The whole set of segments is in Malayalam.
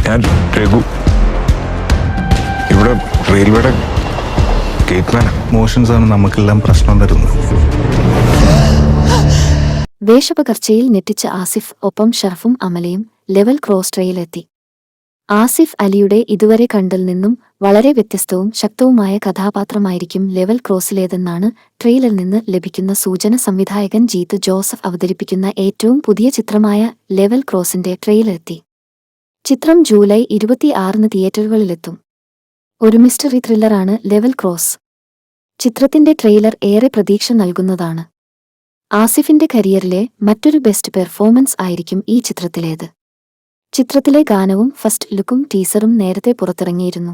ഞാൻ രഘു, ഇവിടെ റെയിൽവേയുടെ ഗേറ്റ്മാൻ. മോഷൻസ് ആണ് നമുക്കെല്ലാം പ്രശ്നം തരുന്നത്. വേഷപകർച്ചയിൽ ഞെട്ടിച്ച ആസിഫ് ഒപ്പം ഷറഫും അമലയും ലെവൽ ക്രോസ് ട്രെയിലെത്തി. ആസിഫ് അലിയുടെ ഇതുവരെ കണ്ടിൽ നിന്നും വളരെ വ്യത്യസ്തവും ശക്തവുമായ കഥാപാത്രമായിരിക്കും ലെവൽ ക്രോസിലേതെന്നാണ് ട്രെയിലറിൽ നിന്ന് ലഭിക്കുന്ന സൂചന. സംവിധായകൻ ജീത്ത് ജോസഫ് അവതരിപ്പിക്കുന്ന ഏറ്റവും പുതിയ ചിത്രമായ ലെവൽ ക്രോസിന്റെ ട്രെയിലറെത്തി. ചിത്രം ജൂലൈ 26 തിയേറ്ററുകളിലെത്തും. ഒരു മിസ്റ്ററി ത്രില്ലറാണ് ലെവൽ ക്രോസ്. ചിത്രത്തിന്റെ ട്രെയിലർ ഏറെ പ്രതീക്ഷ നൽകുന്നതാണ്. ആസിഫിന്റെ കരിയറിലെ മറ്റൊരു ബെസ്റ്റ് പെർഫോമൻസ് ആയിരിക്കും ഈ ചിത്രത്തിലേത്. ചിത്രത്തിലെ ഗാനവും ഫസ്റ്റ് ലുക്കും ടീസറും നേരത്തെ പുറത്തിറങ്ങിയിരുന്നു.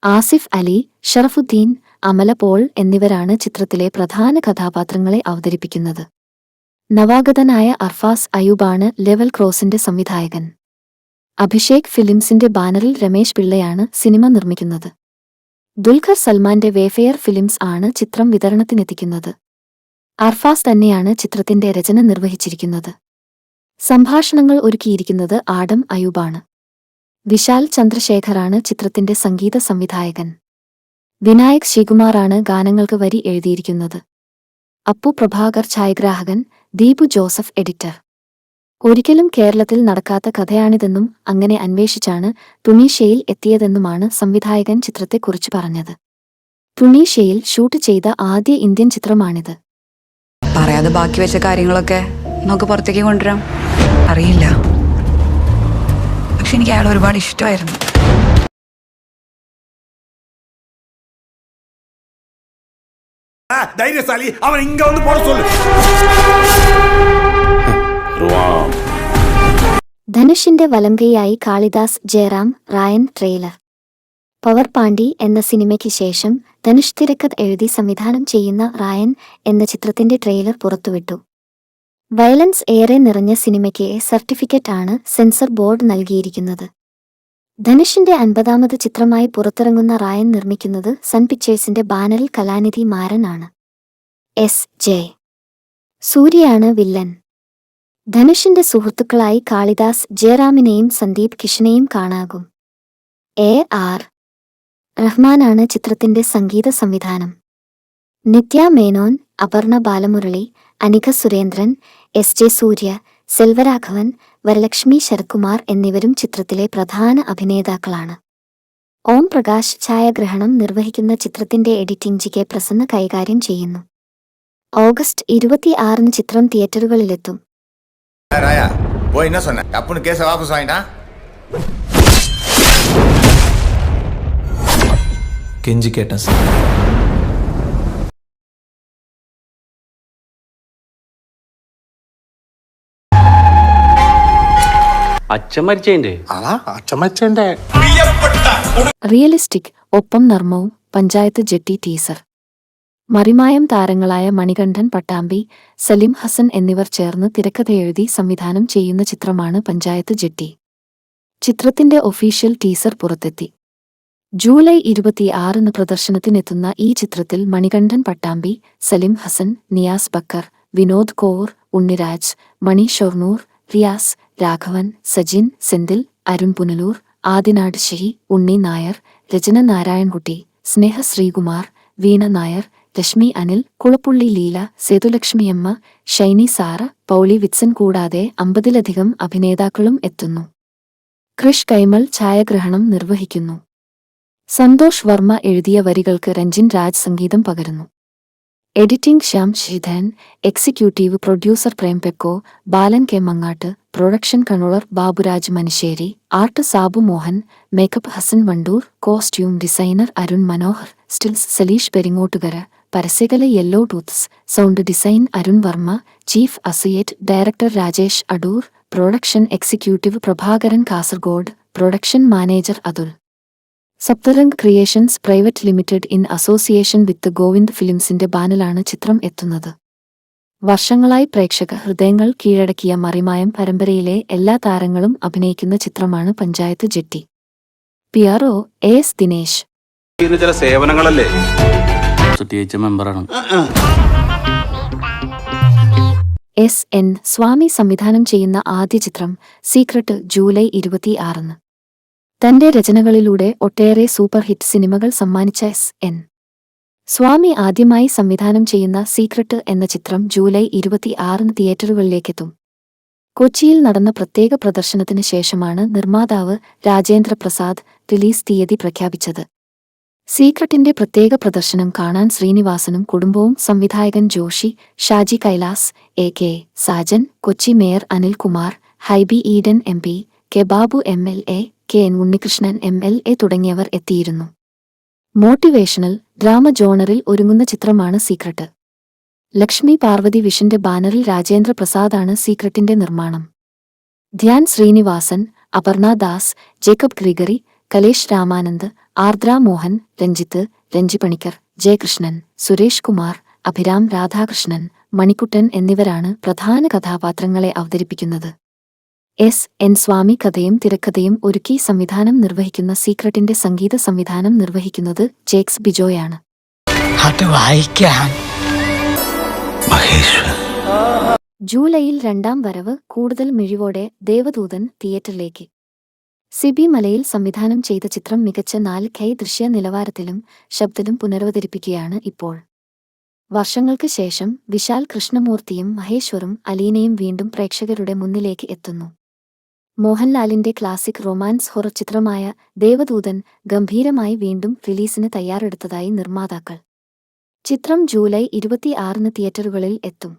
ആസിഫ് അലി, ഷറഫുദ്ദീൻ, അമല പോൾ എന്നിവരാണ് ചിത്രത്തിലെ പ്രധാന കഥാപാത്രങ്ങളെ അവതരിപ്പിക്കുന്നത്. നവാഗതനായ അർഫാസ് അയൂബാണ് ലെവൽ ക്രോസിന്റെ സംവിധായകൻ. അഭിഷേക് ഫിലിംസിന്റെ ബാനറിൽ രമേശ് പിള്ളയാണ് സിനിമ നിർമ്മിക്കുന്നത്. ദുൽഖർ സൽമാന്റെ വേഫെയർ ഫിലിംസ് ആണ് ചിത്രം വിതരണത്തിനെത്തിക്കുന്നത്. അർഫാസ് തന്നെയാണ് ചിത്രത്തിന്റെ രചന നിർവഹിച്ചിരിക്കുന്നത്. സംഭാഷണങ്ങൾ ഒരുക്കിയിരിക്കുന്നത് ആഡം അയൂബാണ്. വിശാൽ ചന്ദ്രശേഖറാണ് ചിത്രത്തിന്റെ സംഗീത സംവിധായകൻ. വിനായക് ശ്രീകുമാറാണ് ഗാനങ്ങൾക്ക് വരി എഴുതിയിരിക്കുന്നത്. അപ്പു പ്രഭാകർ ഛായാഗ്രാഹകൻ, ദീപു ജോസഫ് എഡിറ്റർ. ഒരിക്കലും കേരളത്തിൽ നടക്കാത്ത കഥയാണിതെന്നും അങ്ങനെ അന്വേഷിച്ചാണ് തുണീഷ്യയിൽ എത്തിയതെന്നുമാണ് സംവിധായകൻ ചിത്രത്തെക്കുറിച്ച് പറഞ്ഞത്. തുണീഷ്യയിൽ ഷൂട്ട് ചെയ്ത ആദ്യ ഇന്ത്യൻ ചിത്രമാണിത്. പറയാതെ ബാക്കി വെച്ച കാര്യങ്ങളൊക്കെ നമുക്ക് പുറത്തേക്ക് കൊണ്ടുവരാം. അറിയില്ല, പക്ഷെ എനിക്ക് അയാൾ ഒരുപാട് ഇഷ്ടമായിരുന്നു. ധനുഷിന്റെ വലംകൈയായി കാളിദാസ് ജയറാം റായൻ ട്രെയിലർ. പവർ പാണ്ഡി എന്ന സിനിമയ്ക്ക് ശേഷം ധനുഷ് തിരക്കഥ എഴുതി സംവിധാനം ചെയ്യുന്ന റായൻ എന്ന ചിത്രത്തിന്റെ ട്രെയിലർ പുറത്തുവിട്ടു. വയലൻസ് ഏറെ നിറഞ്ഞ സിനിമയ്ക്ക് സർട്ടിഫിക്കറ്റ് ആണ് സെൻസർ ബോർഡ് നൽകിയിരിക്കുന്നത്. ധനുഷിന്റെ 50ാമത് ചിത്രമായി പുറത്തിറങ്ങുന്ന റായൻ നിർമ്മിക്കുന്നത് സൺ പിക്ചേഴ്സിന്റെ ബാനറിൽ കലാനിധി മാരൻ ആണ്. എസ്.ജെ. സൂര്യയാണ് വില്ലൻ. ധനുഷിന്റെ സുഹൃത്തുക്കളായി കാളിദാസ് ജയറാമിനെയും സന്ദീപ് കിഷനെയും കാണാകും. എ.ആർ. റഹ്മാനാണ് ചിത്രത്തിന്റെ സംഗീത സംവിധാനം. നിത്യ മേനോൻ, അപർണ ബാലമുരളി, അനിക സുരേന്ദ്രൻ, എസ്.ജെ. സൂര്യ, സെൽവരാഘവൻ, വരലക്ഷ്മി ശരത്കുമാർ എന്നിവരും ചിത്രത്തിലെ പ്രധാന അഭിനേതാക്കളാണ്. ഓം പ്രകാശ് ഛായാഗ്രഹണം നിർവഹിക്കുന്ന ചിത്രത്തിന്റെ എഡിറ്റിംഗ് ജി.കെ. പ്രസന്ന കൈകാര്യം ചെയ്യുന്നു. ഓഗസ്റ്റ് 26 ചിത്രം തിയേറ്ററുകളിലെത്തും. കെഞ്ചിക്കേട്ടൻ സാർ. റിയലിസ്റ്റിക് ഒപ്പം നർമ്മവും പഞ്ചായത്ത് ജെട്ടി ടീസർ. മറിമായം താരങ്ങളായ മണികണ്ഠൻ പട്ടാമ്പി, സലിം ഹസൻ എന്നിവർ ചേർന്ന് തിരക്കഥയെഴുതി സംവിധാനം ചെയ്യുന്ന ചിത്രമാണ് പഞ്ചായത്ത് ജെട്ടി. ചിത്രത്തിന്റെ ഒഫീഷ്യൽ ടീസർ പുറത്തെത്തി. ജൂലൈ 26 പ്രദർശനത്തിനെത്തുന്ന ഈ ചിത്രത്തിൽ മണികണ്ഠൻ പട്ടാമ്പി, സലിം ഹസൻ, നിയാസ് ബക്കർ, വിനോദ് കോർ, ഉണ്ണിരാജ്, മണി ഷൊർണൂർ, റിയാസ്, രാഘവൻ, സജിൻ, സെന്തിൽ, അരുൺ പുനലൂർ, ആദിനാട് ഷഹി, ഉണ്ണി നായർ, രചന നാരായൺകുട്ടി, സ്നേഹ ശ്രീകുമാർ, വീണ നായർ, രശ്മി അനിൽ, കുളപ്പുള്ളി ലീല, സേതുലക്ഷ്മിയമ്മ, ഷൈനി സാറ, പൗളി വിത്സൻ കൂടാതെ 50ലധികം അഭിനേതാക്കളും എത്തുന്നു. ക്രിഷ് കൈമൾ ഛായാഗ്രഹണം നിർവഹിക്കുന്നു. സന്തോഷ് വർമ്മ എഴുതിയ വരികൾക്ക് രഞ്ജിൻ രാജ് സംഗീതം പകരുന്നു. Editing Shyam Shidhan, executive producer Prem Peko, Balan K Mangatt, production controller Baburaj Manissery, art Sabu Mohan, makeup Hasan Wandoor, costume designer Arun Manohar, stills Saleesh Peringottukara, പരസ്യകല yellow tooths, sound design Arun Varma, chief associate director Rajesh Adoor, production executive Prabhakaran Kasaragod, production manager Athul. Saptarang creations private limited in association with Govind ഫിലിംസിന്റെ ബാനറിലാണ് ചിത്രം എത്തുന്നത്. വർഷങ്ങളായി പ്രേക്ഷക ഹൃദയങ്ങൾ കീഴടക്കിയ മറിമായം പരമ്പരയിലെ എല്ലാ താരങ്ങളും അഭിനയിക്കുന്ന ചിത്രമാണ് panchayat jetty. PRO AS Dinesh. ചില സേവനങ്ങളല്ലേ മെമ്പറാണ്. SN സ്വാമി സംവിധാനം ചെയ്യുന്ന ആദ്യ ചിത്രം സീക്രട്ട് ജൂലൈ 26. തന്റെ രചനകളിലൂടെ ഒട്ടേറെ സൂപ്പർ ഹിറ്റ് സിനിമകൾ സമ്മാനിച്ച എസ്.എൻ. സ്വാമി ആദ്യമായി സംവിധാനം ചെയ്യുന്ന സീക്രട്ട് എന്ന ചിത്രം ജൂലൈ 26 തിയേറ്ററുകളിലേക്കെത്തും. കൊച്ചിയിൽ നടന്ന പ്രത്യേക പ്രദർശനത്തിന് ശേഷമാണ് നിർമ്മാതാവ് രാജേന്ദ്ര പ്രസാദ് റിലീസ് തീയതി പ്രഖ്യാപിച്ചത്. സീക്രട്ടിന്റെ പ്രത്യേക പ്രദർശനം കാണാൻ ശ്രീനിവാസനും കുടുംബവും സംവിധായകൻ Joshi, Shaji Kailas, A K. Sajan, Kochi mayor Anilkumar, Hibi Eden MP, K. Babu MLA, K N. Unnikrishnan MLA തുടങ്ങിയവർ എത്തിയിരുന്നു. മോട്ടിവേഷണൽ ഡ്രാമ ജോണറിൽ ഒരുങ്ങുന്ന ചിത്രമാണ് സീക്രട്ട്. ലക്ഷ്മി പാർവതി വിഷന്റെ ബാനറിൽ രാജേന്ദ്ര പ്രസാദാണ് സീക്രട്ടിന്റെ നിർമ്മാണം. ധ്യാൻ ശ്രീനിവാസൻ, അപർണ ദാസ്, ജേക്കബ് ഗ്രിഗറി, കലേഷ് രാമാനന്ദ്, ആർദ്ര മോഹൻ, രഞ്ജിത്ത്, രഞ്ജി പണിക്കർ, ജയകൃഷ്ണൻ, സുരേഷ് കുമാർ, അഭിരാം രാധാകൃഷ്ണൻ, മണിക്കുട്ടൻ എന്നിവരാണ് പ്രധാന കഥാപാത്രങ്ങളെ അവതരിപ്പിക്കുന്നത്. എസ്.എൻ. സ്വാമി കഥയും തിരക്കഥയും ഒരുക്കി സംവിധാനം നിർവഹിക്കുന്ന സീക്രട്ടിന്റെ സംഗീത സംവിധാനം നിർവഹിക്കുന്നത് ജേക്സ് ബിജോയാണ്. ജൂലൈയിൽ രണ്ടാം വരവ് കൂടുതൽ മിഴിവോടെ ദേവദൂതൻ തിയേറ്ററിലേക്ക്. സിബി മലയിൽ സംവിധാനം ചെയ്ത ചിത്രം മികച്ച 4K ദൃശ്യ നിലവാരത്തിലും ശബ്ദത്തിലും പുനരവതരിപ്പിക്കുകയാണ് ഇപ്പോൾ. വർഷങ്ങൾക്ക് ശേഷം വിശാൽ കൃഷ്ണമൂർത്തിയും മഹേശ്വറും അലീനയും വീണ്ടും പ്രേക്ഷകരുടെ മുന്നിലേക്ക് എത്തുന്നു. മോഹൻലാലിന്റെ ക്ലാസിക് റൊമാൻസ് ഹൊറർ ചിത്രമായ ദേവദൂതൻ ഗംഭീരമായി വീണ്ടും റിലീസിന് തയ്യാറെടുത്തതായി നിർമ്മാതാക്കൾ. ചിത്രം ജൂലൈ 26 തിയേറ്ററുകളിൽ എത്തും.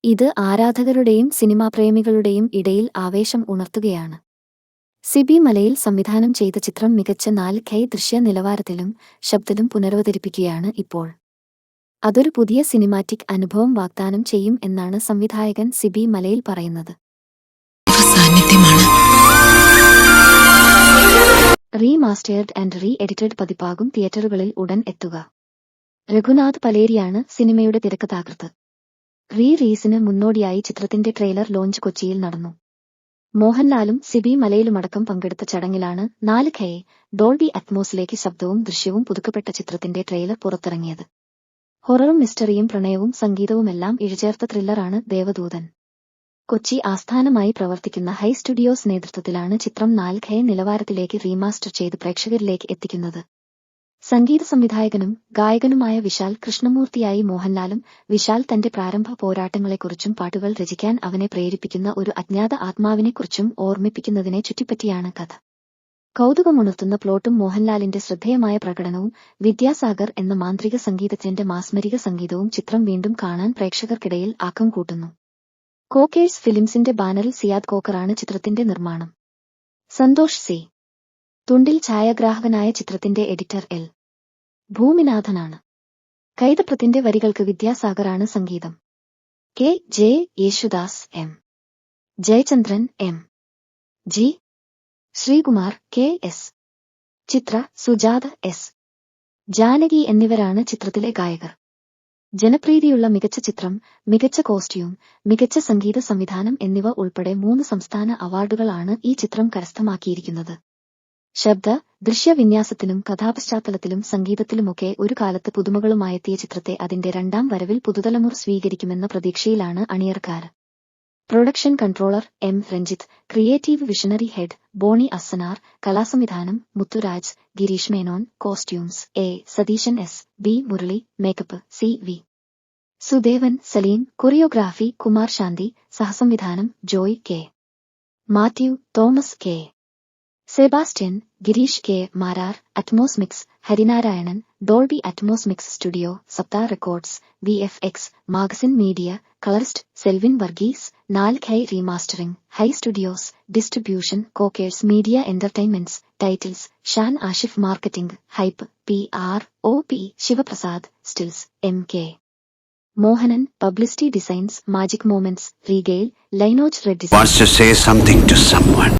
ഇത് ആരാധകരുടെയും സിനിമാപ്രേമികളുടെയും ഇടയിൽ ആവേശം ഉണർത്തുകയാണ്. സിബി മലയിൽ സംവിധാനം ചെയ്ത ചിത്രം മികച്ച 4K ദൃശ്യ നിലവാരത്തിലും ശബ്ദത്തിലും പുനരവതരിപ്പിക്കുകയാണ് ഇപ്പോൾ. അതൊരു പുതിയ സിനിമാറ്റിക് അനുഭവം വാഗ്ദാനം ചെയ്യും എന്നാണ് സംവിധായകൻ സിബി മലയിൽ പറയുന്നത്. റീമാസ്റ്റേർഡ് ആൻഡ് റീ എഡിറ്റഡ് പതിപ്പാകും തിയേറ്ററുകളിൽ ഉടൻ എത്തുക. രഘുനാഥ് പലേരിയാണ് സിനിമയുടെ തിരക്കഥാകൃത്ത്. റീലീസിന് മുന്നോടിയായി ചിത്രത്തിന്റെ ട്രെയിലർ ലോഞ്ച് കൊച്ചിയിൽ നടന്നു. മോഹൻലാലും സിബി മലയിലുമടക്കം പങ്കെടുത്ത ചടങ്ങിലാണ് 4K ഡോൾബി അറ്റ്മോസിലേക്ക് ശബ്ദവും ദൃശ്യവും പുതുക്കപ്പെട്ട ചിത്രത്തിന്റെ ട്രെയിലർ പുറത്തിറങ്ങിയത്. ഹൊററും മിസ്റ്ററിയും പ്രണയവും സംഗീതവുമെല്ലാം ഇഴചേർത്ത ത്രില്ലറാണ് ദേവദൂതൻ. കൊച്ചി ആസ്ഥാനമായി പ്രവർത്തിക്കുന്ന ഹൈ സ്റ്റുഡിയോസ് നേതൃത്വത്തിലാണ് ചിത്രം 4K നിലവാരത്തിലേക്ക് റീമാസ്റ്റർ ചെയ്ത് പ്രേക്ഷകരിലേക്ക് എത്തിക്കുന്നത്. സംഗീത സംവിധായകനും ഗായകനുമായ വിശാൽ കൃഷ്ണമൂർത്തിയായി മോഹൻലാലും. വിശാൽ തന്റെ പ്രാരംഭ പോരാട്ടങ്ങളെക്കുറിച്ചും പാട്ടുകൾ രചിക്കാൻ അവനെ പ്രേരിപ്പിക്കുന്ന ഒരു അജ്ഞാത ആത്മാവിനെക്കുറിച്ചും ഓർമ്മിപ്പിക്കുന്നതിനെ ചുറ്റിപ്പറ്റിയാണ് കഥ. കൗതുകമുണർത്തുന്ന പ്ലോട്ടും മോഹൻലാലിന്റെ ശ്രദ്ധേയമായ പ്രകടനവും വിദ്യാസാഗർ എന്ന മാന്ത്രിക സംഗീതജ്ഞന്റെ മാസ്മരിക സംഗീതവും ചിത്രം വീണ്ടും കാണാൻ പ്രേക്ഷകർക്കിടയിൽ ആക്കം കൂട്ടുന്നു. കോക്കേഴ്സ് ഫിലിംസിന്റെ ബാനറിൽ സിയാദ് കോക്കറാണ് ചിത്രത്തിന്റെ നിർമ്മാണം. സന്തോഷ് സി. തുണ്ടിൽ ഛായാഗ്രാഹകനായ ചിത്രത്തിന്റെ എഡിറ്റർ എൽ. ഭൂമിനാഥനാണ്. കൈതപ്രത്തിന്റെ വരികൾക്ക് വിദ്യാസാഗറാണ് സംഗീതം. K. J. Yesudas, M. Jayachandran, M. G. Sreekumar, K. S. Chithra, Sujatha, S. Janaki എന്നിവരാണ് ചിത്രത്തിലെ ഗായകർ. ജനപ്രീതിയുള്ള മികച്ച ചിത്രം, മികച്ച കോസ്റ്റ്യൂം, മികച്ച സംഗീത സംവിധാനം എന്നിവ ഉൾപ്പെടെ 3 സംസ്ഥാന അവാർഡുകളാണ് ഈ ചിത്രം കരസ്ഥമാക്കിയിരിക്കുന്നത്. ശബ്ദ, ദൃശ്യവിന്യാസത്തിലും കഥാപശ്ചാത്തലത്തിലും സംഗീതത്തിലുമൊക്കെ ഒരു കാലത്ത് പുതുമകളുമായെത്തിയ ചിത്രത്തെ അതിന്റെ രണ്ടാം വരവിൽ പുതുതലമുറ സ്വീകരിക്കുമെന്ന പ്രതീക്ഷയിലാണ് അണിയറക്കാർ. Production controller M. Ranjith, creative visionary head Bony Asanar, കലാസംവിധാനം Muthuraj, Girish Menon, costumes A. Satheesan, S. B. Murali, makeup C. V. Sudevan, Saleem, choreography Kumar Shanthi, സഹസംവിധാനം Joy K. Mathew, Thomas K. Sebastian, Girish K. Marar, Atmos mix Harinarayanan, Dolby Atmos mix studio, Saptha records, VFX, magazine media, colourist Selvin Varghese, 4K remastering, hi studios, distribution Cockers media entertainments, titles Shan Ashif, marketing hype PR OP Sivaprasad, stills MK Mohanan, publicity designs magic moments റീഗെയിൽ, Linoj red wants to say something to someone.